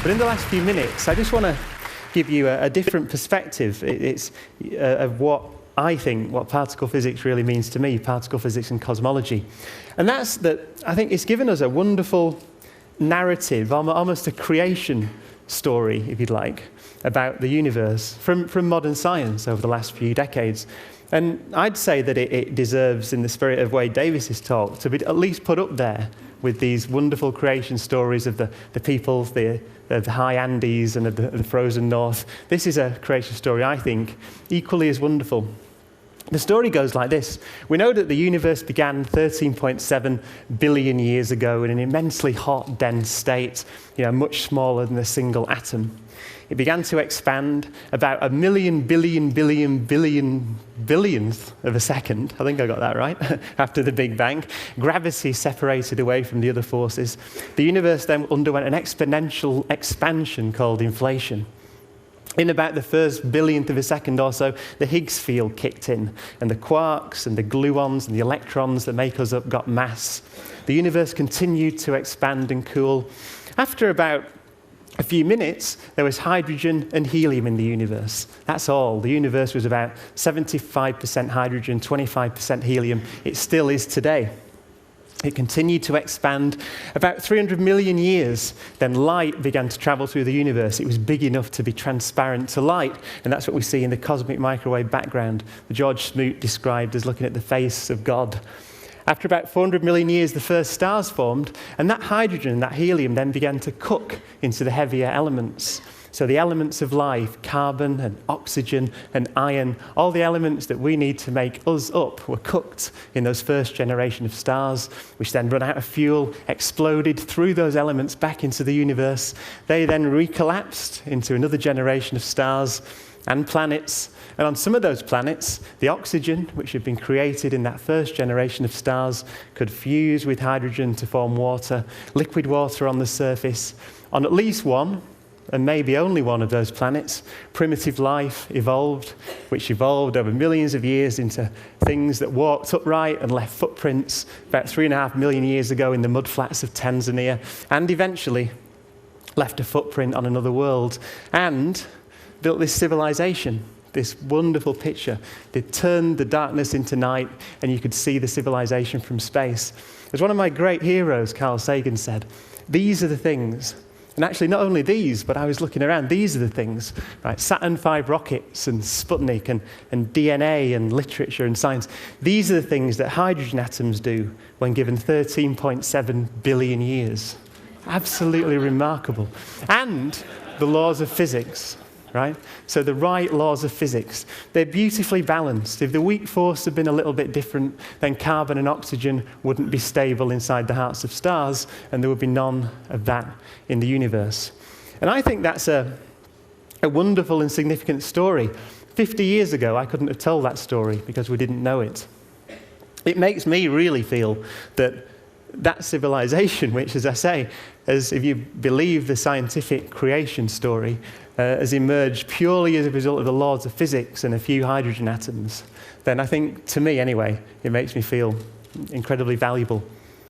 But in the last few minutes, I just want to give you a different perspective. It's of what I think, what particle physics really means to me, particle physics and cosmology. And that's that I think it's given us a wonderful narrative, almost a creation story, if you'd like, about the universe from modern science over the last few decades. And I'd say that it deserves, in the spirit of Wade Davis's talk, to be at least put up there with these wonderful creation stories of the peoples, the high Andes and of the frozen north. This is a creation story, I think, equally as wonderful. The story goes like this. We know that the universe began 13.7 billion years ago in an immensely hot, dense state, much smaller than a single atom. It began to expand about a million billionth of a second. I think I got that right. After the Big Bang, gravity separated away from the other forces. The universe then underwent an exponential expansion called inflation. In about the first billionth of a second or so, the Higgs field kicked in, and the quarks and the gluons and the electrons that make us up got mass. The universe continued to expand and cool. After about a few minutes, there was hydrogen and helium in the universe. That's all. The universe was about 75% hydrogen, 25% helium. It still is today. It continued to expand. About 300 million years, then light began to travel through the universe. It was big enough to be transparent to light, and that's what we see in the cosmic microwave background that George Smoot described as looking at the face of God. After about 400 million years, the first stars formed, and that hydrogen, that helium, then began to cook into the heavier elements. So the elements of life, carbon and oxygen and iron, all the elements that we need to make us up were cooked in those first generation of stars, which then run out of fuel, exploded through those elements back into the universe. They then recollapsed into another generation of stars and planets. And on some of those planets, the oxygen, which had been created in that first generation of stars, could fuse with hydrogen to form water, liquid water on the surface. On at least one, and maybe only one of those planets, primitive life evolved, which evolved over millions of years into things that walked upright and left footprints about 3.5 million years ago in the mudflats of Tanzania, and eventually left a footprint on another world, and built this civilization, this wonderful picture. They turned the darkness into night, and you could see the civilization from space. As one of my great heroes, Carl Sagan, said, these are the things. And actually, not only these, but I was looking around, these are the things, right? Saturn V rockets and Sputnik and DNA and literature and science. These are the things that hydrogen atoms do when given 13.7 billion years. Absolutely remarkable. And the laws of physics, right? So the right laws of physics, they're beautifully balanced. If the weak force had been a little bit different, then carbon and oxygen wouldn't be stable inside the hearts of stars, and there would be none of that in the universe. And I think that's a wonderful and significant story. 50 years ago, I couldn't have told that story because we didn't know it. It makes me really feel that civilization, which, as I say, as if you believe the scientific creation story, has emerged purely as a result of the laws of physics and a few hydrogen atoms, then I think, to me anyway, it makes me feel incredibly valuable